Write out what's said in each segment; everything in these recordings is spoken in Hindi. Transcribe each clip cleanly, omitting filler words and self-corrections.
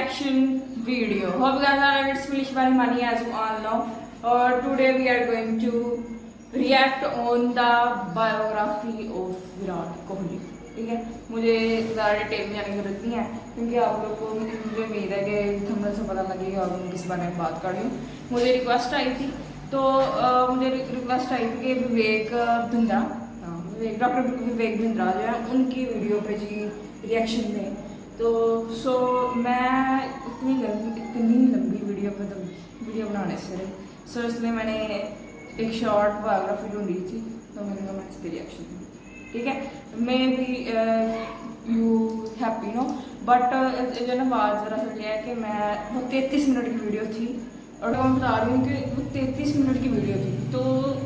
reaction video. Hope guys are it's Felish by Money as you all know. Today we are going to react on the biography of Virat Kohli. ठीक है, मुझे ज़्यादा डिटेल में जाने की जरूरत नहीं है क्योंकि आप लोग को मुझे उम्मीद है कि थंबनेल से पता लगेगा और मैं किस बारे में बात कर रही हूँ. मुझे रिक्वेस्ट आई थी तो मुझे रिक्वेस्ट आई थी कि विवेक बिंद्रा, डॉक्टर विवेक बिंद्रा जो है उनकी वीडियो पे जी रिएक्शन दें. तो मैं इतनी लंबी वीडियो पे तो वीडियो बनाने से इसलिए मैंने एक शॉर्ट बायोग्राफी ढूंढी थी तो मैंने कहा मैं इस पर रिएक्शन दूँ. ठीक है, maybe you happy no but जो ना बात ज़रा सा है कि मैं वो 33 मिनट की वीडियो थी और मैं बता रही हूँ कि वो 33 मिनट की वीडियो थी. तो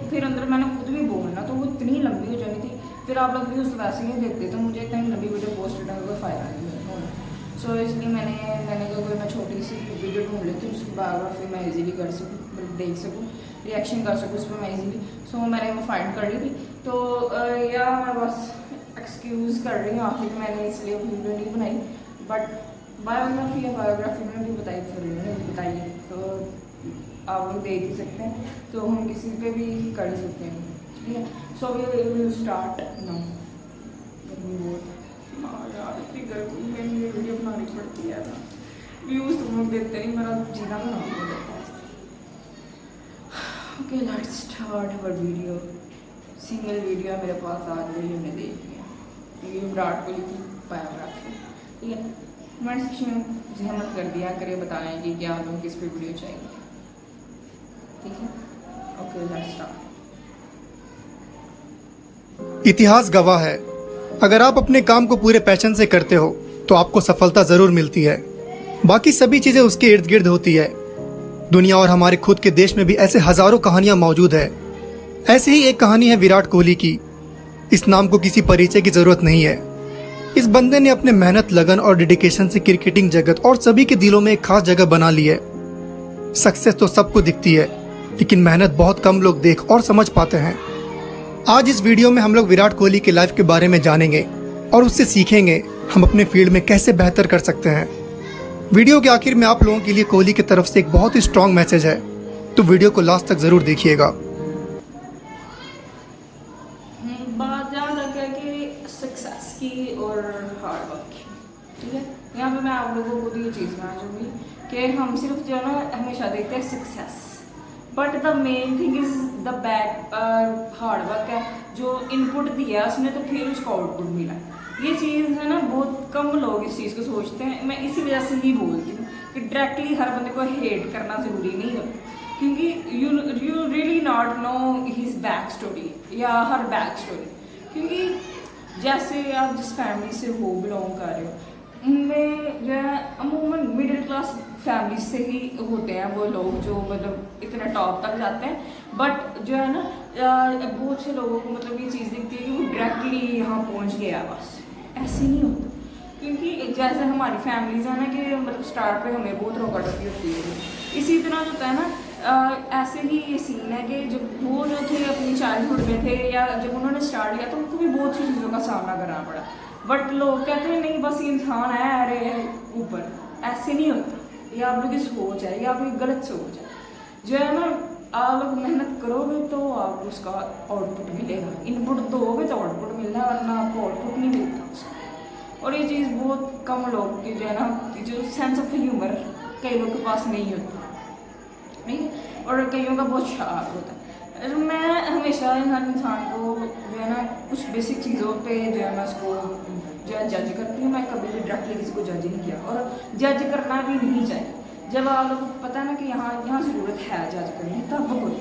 फिर अंदर मैंने खुद भी बोलना तो वो इतनी लंबी हो जानी थी. फिर आप लोग व्यूज़ वैसे ही देखते तो मुझे इतनी लंबी वीडियो पोस्ट करने का कोई फ़ायदा नहीं होना. सो इसलिए मैंने कहा कोई मैं छोटी सी वीडियो ढूंढ लेती हूँ उसकी बायोग्राफी मैं इजीली कर सकूँ, देख सकूँ, रिएक्शन कर सकूँ उस पर मैं इजीली. सो मैंने वो फाइंड कर ली थी. तो या मैं बस एक्सक्यूज़ कर रही हूँ आखिर मैंने इसलिए वीडियो नहीं बनाई. बट बायोग्राफी में भी बताई है तो आप लोग देख ही सकते हैं. तो हम किसी पे भी कर ही सकते हैं. ठीक है, so we will start now. यार इतनी गर्मी में ये वीडियो बनानी पड़ती है ना, व्यूज़ तुम लोग देते नहीं, मेरा जीना का नाम हो जाता है. Okay let's start our video. Single video मेरे पास आज वीडियो में देख लिया ये विराट कोहली की बायोग्राफी. ठीक है, कमेंट सेक्शन में जहमत कर दिया करे बताएं कि क्या लोग किस पे वीडियो चाहिए. ठीक है, ओके लेट्स स्टार्ट. इतिहास गवाह है, अगर आप अपने काम को पूरे पैशन से करते हो तो आपको सफलता जरूर मिलती है. बाकी सभी चीजें उसके इर्द गिर्द होती है. दुनिया और हमारे खुद के देश में भी ऐसे हजारों कहानियां मौजूद है. ऐसे ही एक कहानी है विराट कोहली की. इस नाम को किसी परिचय की जरूरत नहीं है. इस बंदे ने अपने मेहनत, लगन और डेडिकेशन से क्रिकेटिंग जगत और सभी के दिलों में एक खास जगह बना ली है. सक्सेस तो सबको दिखती है लेकिन मेहनत बहुत कम लोग देख और समझ पाते हैं. आज इस वीडियो में हम लोग विराट कोहली की लाइफ के बारे में जानेंगे और उससे सीखेंगे हम अपने फील्ड में कैसे बेहतर कर सकते हैं. वीडियो के आखिर में आप लोगों के लिए कोहली की तरफ से एक बहुत ही स्ट्रॉन्ग मैसेज है, तो वीडियो को लास्ट तक जरूर देखिएगा. बात याद रखिए कि सक्सेस की और हार्ड वर्क की. ठीक है, यहाँ पे मैं आप लोगों को ये चीज़ बताना चाहूँगी कि हम सिर्फ जो है ना हमेशा देखते हैं success, but the main thing is the back hard work है. जो इनपुट दिया उसने तो फिर उसको आउटपुट मिला. ये चीज़ है ना बहुत कम लोग इस चीज़ को सोचते हैं. मैं इसी वजह से ही बोलती हूँ कि डायरेक्टली हर बंदे को हेट करना ज़रूरी नहीं होता क्योंकि you really not know his back story या हर बैक स्टोरी. क्योंकि जैसे आप जिस फैमिली से हो बिलोंग कर रहे हो उनमें जो है अमूमन मिडिल क्लास फैमिली से ही होते हैं वो लोग जो मतलब इतना टॉप तक जाते हैं. बट जो है ना बहुत से लोगों को मतलब ये चीज़ दिखती है कि वो डायरेक्टली यहाँ पहुँच गया. बस ऐसे नहीं होता क्योंकि जैसे हमारी फैमिलीज है ना कि मतलब स्टार्ट पे हमें बहुत रोका टोकी होती है. इसी तरह होता है ना ऐसे ही ये सीन है कि जब वो जो थे अपनी चाइल्डहुड में थे या जब उन्होंने स्टार्ट किया तो उनको भी बहुत सी चीज़ों का सामना करना पड़ा. बट लोग कहते हैं नहीं बस इंसान है अरे ऊपर. ऐसे नहीं होता. ये आप लोग की सोच है, ये आप लोग गलत सोच है. जो है ना आप लोग मेहनत करोगे तो आपको उसका आउटपुट मिलेगा. इनपुट दोगे तो आउटपुट मिलना है वरना आपको आउटपुट नहीं मिलता उसका. और ये चीज़ बहुत कम लोग की जो है ना जो सेंस ऑफ ह्यूमर कई लोग के पास नहीं होता नहीं, और कईयों का बहुत शार्प होता है. मैं हमेशा हर इंसान को जो है ना कुछ बेसिक चीज़ों पे जो है मैं उसको जो है जज करती हूँ. मैं कभी भी डायरेक्टली किसी को जज नहीं किया और जज करना भी नहीं चाहिए. जब आप लोगों को पता है ना कि यहाँ ज़रूरत है जज करने तब बोलो.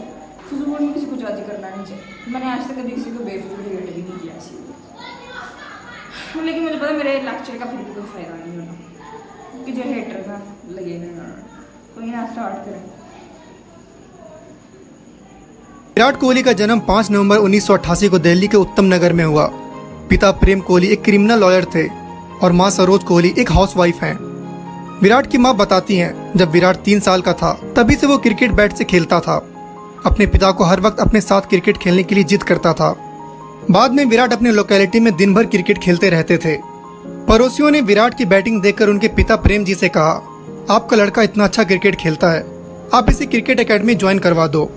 फजूल में किसी को जज करना नहीं चाहिए. मैंने आज तक कभी किसी को बेफजूल हेट भी नहीं किया ऐसी. लेकिन मुझे पता मेरे लेक्चर का फिर भी कोई फ़ायदा नहीं होना कि जो हेटर ना लगे ना. कोई ना स्टार्ट करें. विराट कोहली का जन्म 5 नवंबर 1988 को दिल्ली के उत्तम नगर में हुआ. पिता प्रेम कोहली एक क्रिमिनल लॉयर थे और मां सरोज कोहली एक हाउसवाइफ हैं. विराट की मां बताती हैं जब विराट 3 साल का था तभी से वो क्रिकेट बैट से खेलता था. अपने पिता को हर वक्त अपने साथ क्रिकेट खेलने के लिए जिद करता था. बाद में विराट अपने लोकेलिटी में दिन भर क्रिकेट खेलते रहते थे. पड़ोसियों ने विराट की बैटिंग देखकर उनके पिता प्रेम जी से कहा आपका लड़का इतना अच्छा क्रिकेट खेलता है, आप इसे क्रिकेट एकेडमी ज्वाइन करवा दो।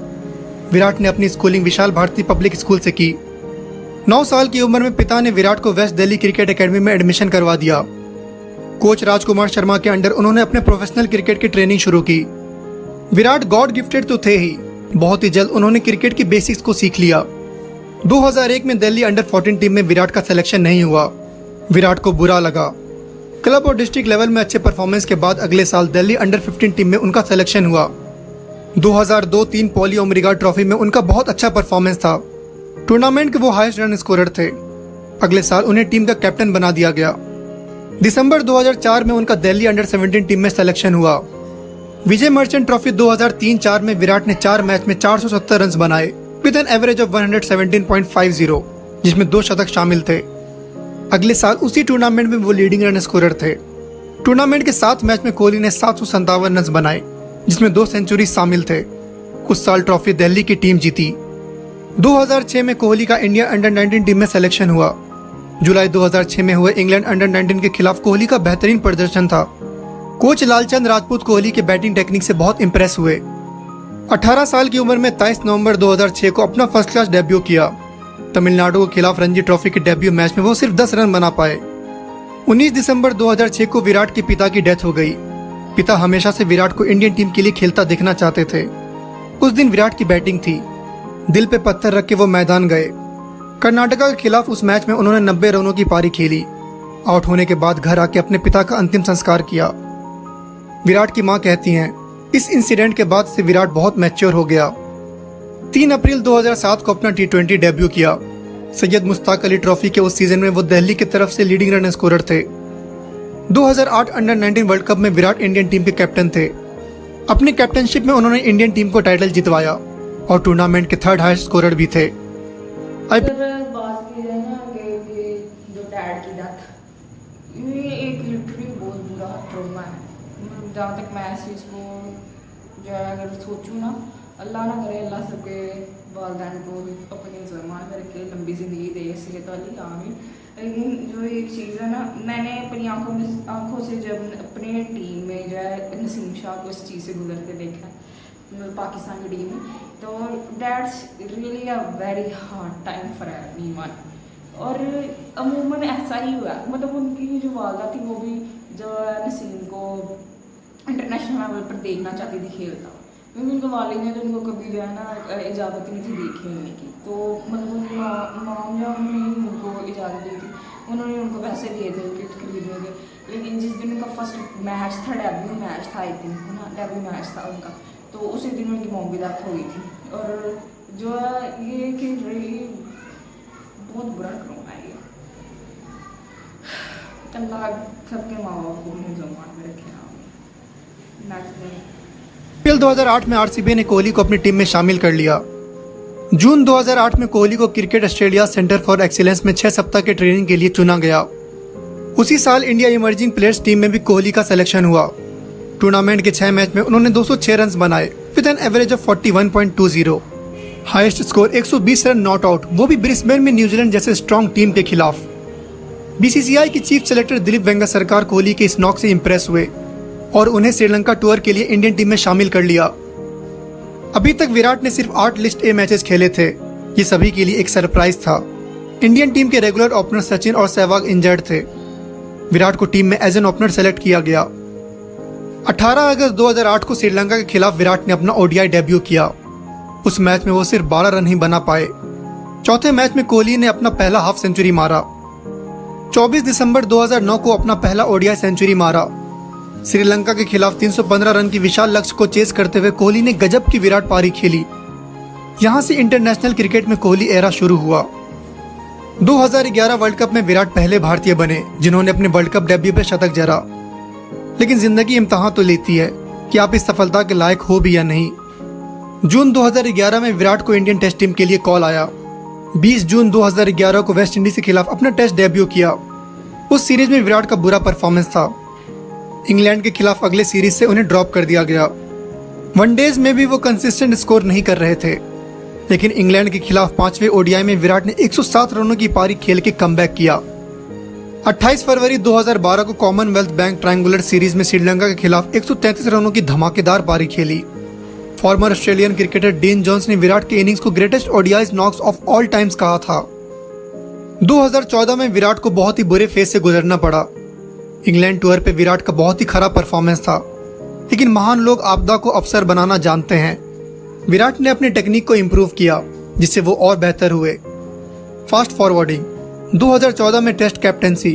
विराट ने अपनी स्कूलिंग विशाल भारती पब्लिक स्कूल से की। 9 साल की उम्र में पिता ने विराट को वेस्ट दिल्ली क्रिकेट एकेडमी में एडमिशन करवा दिया। कोच राजकुमार शर्मा के अंडर उन्होंने अपने प्रोफेशनल क्रिकेट की ट्रेनिंग शुरू की। विराट गॉड गिफ्टेड तो थे ही, बहुत ही जल्द उन्होंने क्रिकेट की बेसिक्स को सीख लिया। 2001 में दिल्ली अंडर 14 टीम में विराट का सिलेक्शन नहीं हुआ। विराट को बुरा लगा। क्लब और डिस्ट्रिक्ट लेवल में अच्छे परफॉर्मेंस के बाद अगले साल दिल्ली अंडर 15 टीम में उनका सिलेक्शन हुआ। 2002-03 पॉली ओमरिगा ट्रॉफी में उनका बहुत अच्छा परफॉर्मेंस था। टूर्नामेंट के वो हाईएस्ट रन स्कोरर थे। अगले साल उन्हें टीम का कैप्टन बना दिया गया। दिसंबर 2004 में उनका दिल्ली अंडर 17 टीम में सिलेक्शन हुआ। विजय मर्चेंट ट्रॉफी 2003-04 में विराट ने 4 मैच में 470 रन बनाए विद एन एवरेज ऑफ 117.50, जिसमें 2 शतक शामिल थे। अगले साल उसी टूर्नामेंट में वो लीडिंग रन स्कोरर थे। टूर्नामेंट के 7 मैच में कोहली ने 757 रन बनाए, जिसमें 2 सेंचुरी शामिल थे। उस साल ट्रॉफी दिल्ली की टीम जीती। 2006 में कोहली का इंडिया अंडर 19 टीम में सिलेक्शन हुआ। जुलाई 2006 में हुए इंग्लैंड अंडर 19 के खिलाफ कोहली का बेहतरीन प्रदर्शन था। कोच लालचंद राजपूत कोहली के बैटिंग टेक्निक से बहुत इंप्रेस हुए। 18 साल की उम्र में 23 नवंबर 2006 को अपना फर्स्ट क्लास डेब्यू किया। तमिलनाडु के खिलाफ रणजी ट्रॉफी के डेब्यू मैच में वो सिर्फ 10 रन बना पाए। 19 दिसंबर 2006 को विराट के पिता की डेथ हो गई। पिता हमेशा से विराट को इंडियन टीम के लिए खेलता देखना चाहते थे। उस दिन विराट की बैटिंग थी। दिल पे पत्थर रख के वो मैदान गए। कर्नाटका के खिलाफ उस मैच में उन्होंने 90 रनों की पारी खेली। आउट होने के बाद घर आके अपने पिता का अंतिम संस्कार किया। विराट की मां कहती हैं, इस इंसिडेंट के बाद से विराट बहुत मैच्योर हो गया। 3 अप्रैल 2007 को अपना T20 डेब्यू किया। सैयद मुश्ताक अली ट्रॉफी के उस सीजन में वो दिल्ली की तरफ से लीडिंग रन स्कोरर थे। 2008 अंडर 19 वर्ल्ड कप में विराट इंडियन टीम के कैप्टन थे। अपनी कैप्टनशिप में उन्होंने इंडियन टीम को टाइटल जितवाया और टूर्नामेंट के 3rd हाईएस्ट स्कोरर भी थे। अगर बात की जाए ना कि जो डैड की डेथ, ये एक लिटरली बहुत बुरा ट्रॉमा है। जहाँ तक मैं इस चीज़ को जो है अगर सोचूँ ना, अल्लाह ना करे, अल्लाह सबके वालदैन को अपनी ज़मान करके लंबी ज़िंदगी दे, सेहत वाली, आमीन। लेकिन जो एक चीज़ है ना, मैंने अपनी आंखों से जब अपने टीम में जो है नसीम शाह को इस चीज़ से गुजरते देखा, पाकिस्तान की टीम में, तो that's really a very hard time for anyone. और अमूमन ऐसा ही हुआ, मतलब उनकी जो वालदा थी वो भी जो नसीम को इंटरनेशनल लेवल पर देखना चाहती थी खेलता, क्योंकि उनके वालिद ने तो उनको कभी जो है ना इजाज़त नहीं थी दी खेलने की। तो मतलब उनकी माम जो उन्होंने उनको इजाज़त दी थी, उन्होंने उनको पैसे दिए थे किट खरीदने के। लेकिन जिस दिन उनका फर्स्ट मैच था, डेब्यू मैच था, आई थिंक है ना, डेब्यू मैच था उनका, तो उसी दिन उनकी मॉम की डेथ हो गई थी। और जो है ये कि रियली बहुत बुरा ट्रॉमा है ये। अल्लाह सबके माँ बाप को अपने ज़मान में रखे। अप्रैल 2008 में आरसीबी ने कोहली को अपनी टीम में शामिल कर लिया। जून 2008 में कोहली को cricket Australia centre for excellence में 6 सप्ताह के ट्रेनिंग के लिए चुना गया। उसी साल इंडिया इमर्जिंग प्लेयर्स टीम में भी कोहली का सिलेक्शन हुआ। टूर्नामेंट के 6 मैच में उन्होंने 206 रन बनाए with an average of 41.20। Highest score 120 run not out, वो भी ब्रिस्बेन में न्यूजीलैंड जैसे स्ट्रॉन्ग टीम के खिलाफ। बीसीसीआई की चीफ सेलेक्टर दिलीप वेंगा सरकार कोहली के इस नॉक से इंप्रेस हुए और उन्हें श्रीलंका टूर के लिए इंडियन टीम में शामिल कर लिया। अभी तक विराट ने सिर्फ 8 लिस्ट ए मैचेस खेले थे। ये सभी के लिए एक सरप्राइज था। इंडियन टीम के रेगुलर ओपनर सचिन और सहवाग इंजर्ड थे। विराट को टीम में एज एन ओपनर सेलेक्ट किया गया। 18 अगस्त 2008 को श्रीलंका के खिलाफ विराट ने अपना ओडीआई डेब्यू किया। उस मैच में वो सिर्फ 12 रन ही बना पाए। चौथे मैच में कोहली ने अपना पहला हाफ सेंचुरी मारा। 24 दिसंबर 2009 को अपना पहला ओडीआई सेंचुरी मारा। श्रीलंका के खिलाफ 315 रन की विशाल लक्ष्य को चेस करते हुए कोहली ने गजब की विराट पारी खेली। यहां से इंटरनेशनल क्रिकेट में कोहली एरा शुरू हुआ। 2011 वर्ल्ड कप में विराट पहले भारतीय बने जिन्होंने अपने वर्ल्ड कप डेब्यू पे शतक जड़ा। लेकिन जिंदगी इम्तहान तो लेती है कि आप इस सफलता के लायक हो भी या नहीं। जून 2011 में विराट को इंडियन टेस्ट टीम के लिए कॉल आया। 20 जून 2011 को वेस्ट इंडीज के खिलाफ अपना टेस्ट डेब्यू किया। उस सीरीज में विराट का बुरा परफॉर्मेंस था। इंग्लैंड के खिलाफ अगले सीरीज से उन्हें ड्रॉप कर दिया गया। वनडेज में भी वो कंसिस्टेंट स्कोर नहीं कर रहे थे, लेकिन इंग्लैंड के खिलाफ 5वें ओडीआई में विराट ने 107 रनों की पारी खेल के कमबैक किया। 28 फरवरी 2012 को कॉमनवेल्थ बैंक ट्रायंगुलर सीरीज में श्रीलंका के खिलाफ 133 रनों की धमाकेदार पारी खेली। Former Australian cricketer Dean Jones ने विराट के इनिंग्स को greatest ODI knocks of all times कहा था। 2014 में विराट को बहुत ही बुरे फेज से गुजरना पड़ा। इंग्लैंड टूर पे विराट का बहुत ही खराब परफॉर्मेंस था, लेकिन महान लोग आपदा को अवसर बनाना जानते हैं। विराट ने अपनी टेक्निक को इम्प्रूव किया, जिससे वो और बेहतर हुए। फास्ट फॉरवर्डिंग, 2014 में टेस्ट कैप्टेंसी,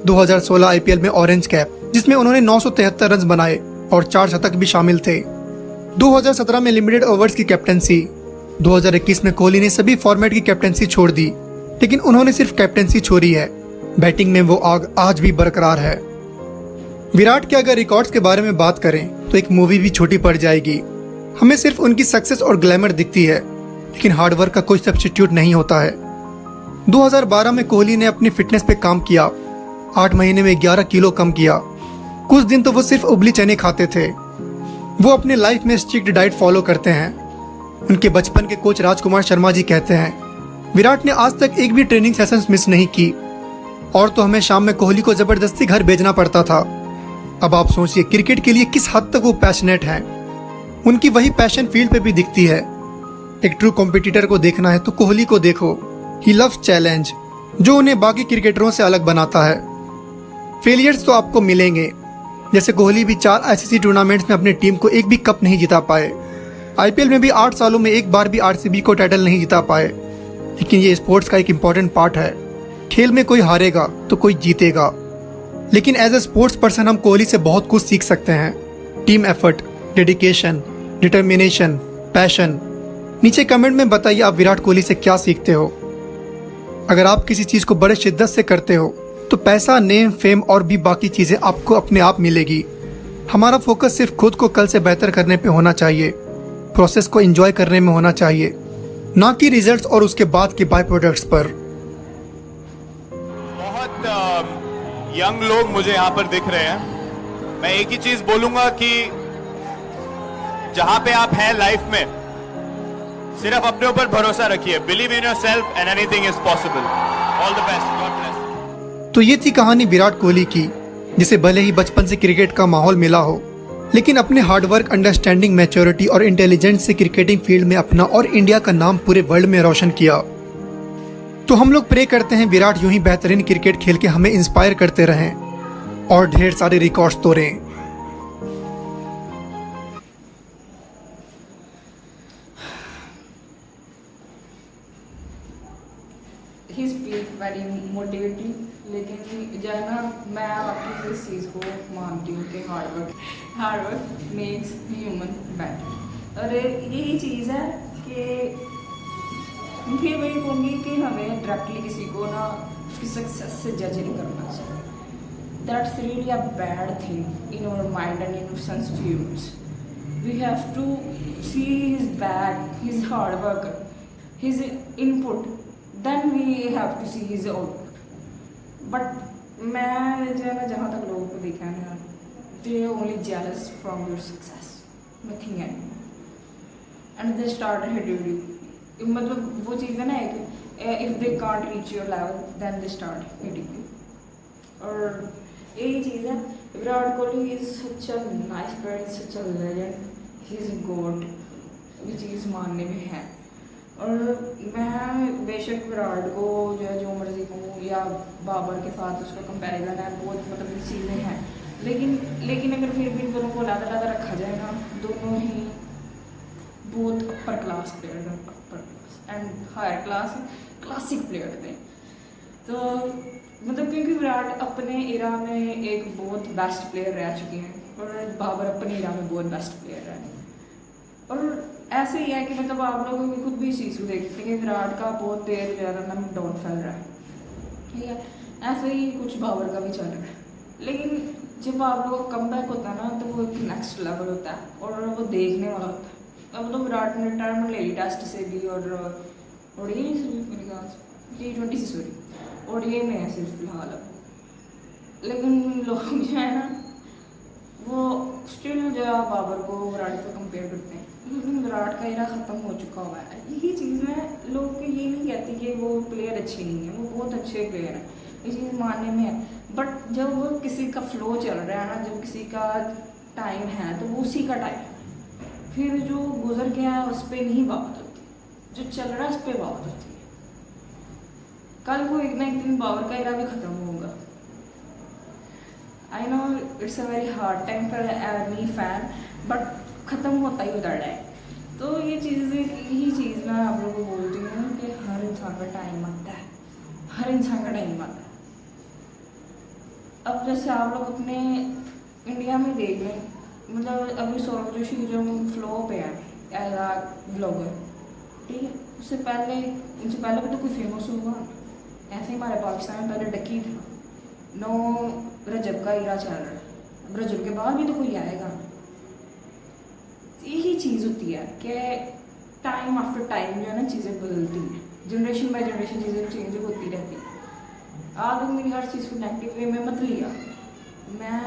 2016 आईपीएल में ऑरेंज कैप, जिसमें उन्होंने 973 रन बनाए और 4 शतक भी शामिल थे। 2017 में लिमिटेड ओवर्स की कैप्टेंसी। 2021 में कोहली ने सभी फॉर्मेट की कैप्टेंसी छोड़ दी, लेकिन उन्होंने सिर्फ कैप्टेंसी छोड़ी है। बैटिंग में वो आग आज भी बरकरार है। विराट के अगर रिकॉर्ड्स के बारे में बात करें तो एक मूवी भी छोटी पड़ जाएगी। हमें सिर्फ उनकी सक्सेस और ग्लैमर दिखती है, लेकिन हार्डवर्क का कोई सब्स्टिट्यूट नहीं होता है। 2012 में कोहली ने अपनी फिटनेस पे काम किया। 8 महीने में 11 किलो कम किया। कुछ दिन तो वो सिर्फ उबली चने खाते थे। वो अपने लाइफ में स्ट्रिक्ट डाइट फॉलो करते हैं। उनके बचपन के कोच राजकुमार शर्मा जी कहते हैं, विराट ने आज तक एक भी ट्रेनिंग सेशंस मिस नहीं की, और तो हमें शाम में कोहली को जबरदस्ती घर भेजना पड़ता था। अब आप सोचिए क्रिकेट के लिए किस हद तक वो पैशनेट हैं। उनकी वही पैशन फील्ड पे भी दिखती है। एक ट्रू कॉम्पिटिटर को देखना है तो कोहली को देखो। ही लव्स चैलेंज, जो उन्हें बाकी क्रिकेटरों से अलग बनाता है। फेलियर्स तो आपको मिलेंगे, जैसे कोहली भी 4 आईसीसी टूर्नामेंट्स में अपनी टीम को एक भी कप नहीं जिता पाए। आईपीएल में भी 8 सालों में एक बार भी आरसीबी को टाइटल नहीं जिता पाए। लेकिन ये स्पोर्ट्स का एक इम्पॉर्टेंट पार्ट है। खेल में कोई हारेगा तो कोई जीतेगा, लेकिन एज ए स्पोर्ट्स पर्सन हम कोहली से बहुत कुछ सीख सकते हैं। Team effort, dedication, determination, passion. नीचे कमेंट में बताइए आप विराट कोहली से क्या सीखते हो। अगर आप किसी चीज़ को बड़े शिद्दत से करते हो तो पैसा, नेम, फेम और भी बाकी चीज़ें आपको अपने आप मिलेगी। हमारा फोकस सिर्फ खुद को कल से बेहतर करने पे होना चाहिए, प्रोसेस को एंजॉय करने में होना चाहिए, ना कि रिजल्ट्स और उसके बाद के बाय प्रोडक्ट्स पर। यंग लोग मुझे यहाँ पर दिख रहे हैं। मैं एक ही चीज बोलूंगा कि जहां पे आप हैं लाइफ में, सिर्फ अपने ऊपर भरोसा रखिए। Believe in yourself and anything is possible. All the best, God bless. तो ये थी कहानी विराट कोहली की, जिसे भले ही बचपन से क्रिकेट का माहौल मिला हो, लेकिन अपने हार्डवर्क, अंडरस्टैंडिंग, मैच्योरिटी और इंटेलिजेंस से क्रिकेटिंग फील्ड में अपना और इंडिया का नाम पूरे वर्ल्ड में रोशन किया। तो हम लोग प्रे करते हैं विराट यूं ही बेहतरीन क्रिकेट खेल के हमें इंस्पायर करते रहें और ढेर सारे रिकॉर्ड्स तोड़ें। ही स्पीक वेरी मोटिवेटिंग, लेकिन जो है ना, मैं आपकी इस चीज़ को मानती हूँ कि हार्डवर्क मेक्स ह्यूमन बेटर। और यही चीज़ है कि फिर वही कहूँगी कि हमें डायरेक्टली किसी को ना उसकी सक्सेस से जज नहीं करना चाहिए। That's really a bad thing in our mind and in our sense views. We have to see his back, his hard work, his input, then we have to see his output. But मैं जो है ना, जहाँ तक लोगों को देखा है ना, they only jealous from your success, nothing and they start hating you. मतलब वो चीज़ है ना, if they can't reach your level then they start hitting you. और यही चीज़ है, Virat Kohli is such a nice player, such a legend, he is God, ये चीज़ मानने में है। और मैं बेशक विराट को जो मर्जी कहूँ या बाबर के साथ उसका कंपैरिजन है, बहुत मतलब चीज़ें हैं, लेकिन अगर फिर भी दोनों को अलग अलग रखा जाए ना, दोनों ही बहुत अपर क्लास प्लेयर हैं, upper class and higher class classic player थे। तो मतलब क्योंकि विराट अपने एरा में एक बहुत बेस्ट प्लेयर रह चुके हैं और बाबर अपने एरा में बहुत बेस्ट प्लेयर है। और ऐसे ही है कि मतलब आप लोगों को खुद भी इस चीज़ को देखते हैं कि विराट का बहुत देर ज़्यादा ना डाउन फैल रहा है, ठीक है। ऐसे ही कुछ बाबर का भी चल रहा है, लेकिन जब आप लोगों का कम बैक होता है ना, तो वो एक नेक्स्ट लेवल होता है और वो देखने वाला होता है। अब तो विराट ने रिटायरमेंट ले ली टेस्ट से भी, और ये मेरे ख्याल से T20 से, सॉरी, और ये में है सिर्फ फिलहाल अब। लेकिन लोग जो है ना, वो स्टिल जो है बाबर को विराट से कंपेयर करते हैं, लेकिन विराट का एरा ख़त्म हो चुका हुआ है। यही चीज़ में लोग ये नहीं कहती कि वो प्लेयर अच्छे नहीं हैं, वो बहुत अच्छे प्लेयर हैं। ये चीज़ मानने में है, बट जब वो किसी का फ्लो चल रहा है ना, जब किसी का टाइम है तो वो उसी का टाइम है, फिर जो गुजर गया है उस पर नहीं बात होती, जो चल रहा है उस पर बात होती है। कल को एक ना एक दिन बाबर का इरा भी ख़त्म होगा। I know it's a very hard time for any fan, but ख़त्म होता ही उधर है। तो ये चीज़ें, यही चीज़ मैं आप लोगों को बोलती हूँ कि हर इंसान का टाइम आता है, हर इंसान का टाइम आता है। अब जैसे आप लोग अपने इंडिया में देख लें, मतलब अभी सौरभ जोशी जो फ्लो पे है एज आ ब्लॉगर, ठीक है, उससे पहले, उनसे पहले भी तो कोई फेमस होगा। ऐसे ही हमारे पाकिस्तान में पहले डकी था, नो रजब का इरा चल रहा है, अब रजब के बाद भी तो कोई आएगा। यही चीज़ होती है कि टाइम आफ्टर टाइम जो है ना चीज़ें बदलती हैं, जनरेशन बाय जनरेशन चीज़ें चेंज होती रहती हैं। आप लोग मेरी हर चीज़ को नेगेटिव वे में मत लिया। मैं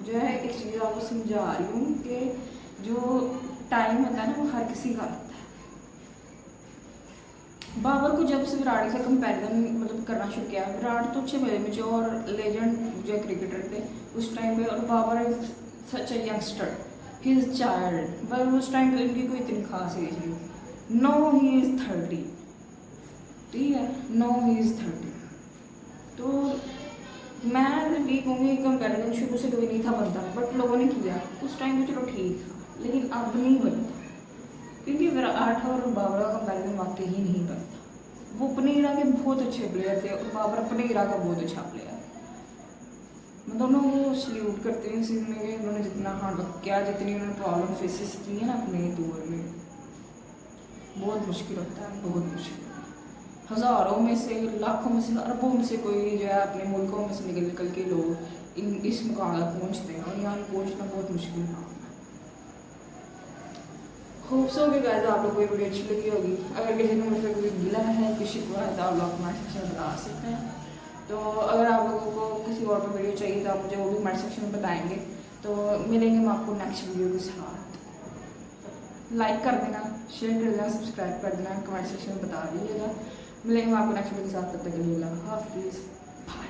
जो है एक चीज़ आपको समझा रही हूँ कि जो टाइम होता है ना वो हर किसी का आता है। बाबर को जब से विराट से कंपैरिजन मतलब करना शुरू किया, विराट तो अच्छे मेरे में और लेजेंड जो क्रिकेटर थे उस टाइम पे, और Babar is such a youngster, he is child, पर उस टाइम पे उनकी कोई इतनी खास एज नहीं। नो ही इज़ 30, ठीक है, नो ही इज़ 30। तो मैं ये कहूँगी कंपैरिजन शुरू से कभी नहीं था बनता, बट लोगों ने किया उस टाइम पे, चलो ठीक था, लेकिन अब नहीं बनता, क्योंकि विराट और बाबर का कंपैरिजन वाकई ही नहीं बनता। वो अपने इरा के बहुत अच्छे प्लेयर थे और बाबर अपने इरा का बहुत अच्छा प्लेयर। मैं दोनों को सल्यूट करती हूँ इस चीज़ में कि उन्होंने जितना हार्डवर्क किया, जितनी उन्होंने प्रॉब्लम फेसेस की है ना अपने दौर में, बहुत मुश्किल होता है, बहुत मुश्किल। हज़ारों में से, लाखों में से, अरबों में से कोई जो है अपने मुल्कों में से निकल निकल के लोग इस मुकाम तक पहुँचते हैं, और यहाँ पहुँचना बहुत मुश्किल काम है। होप सो कि गाइस आप लोगों को ये वीडियो अच्छी लगी होगी। अगर किसी ने मुझसे कोई गिला है, कोई शिकवा है, तो आप लोग कमेंट सेक्शन में बता सकते हैं। तो अगर आप लोगों को किसी और पर वीडियो चाहिए तो आप मुझे वो भी कमेंट सेक्शन में बताएंगे, तो मिलेंगे हम आपको नेक्स्ट वीडियो के साथ। लाइक कर देना, शेयर कर देना, सब्सक्राइब कर देना, कमेंट सेक्शन में बता दीजिएगा। मिलेंगे हम आपको नेक्स्ट वीडियो के साथ, तब तक के लिए अल्लाह हाफिज़, बाय।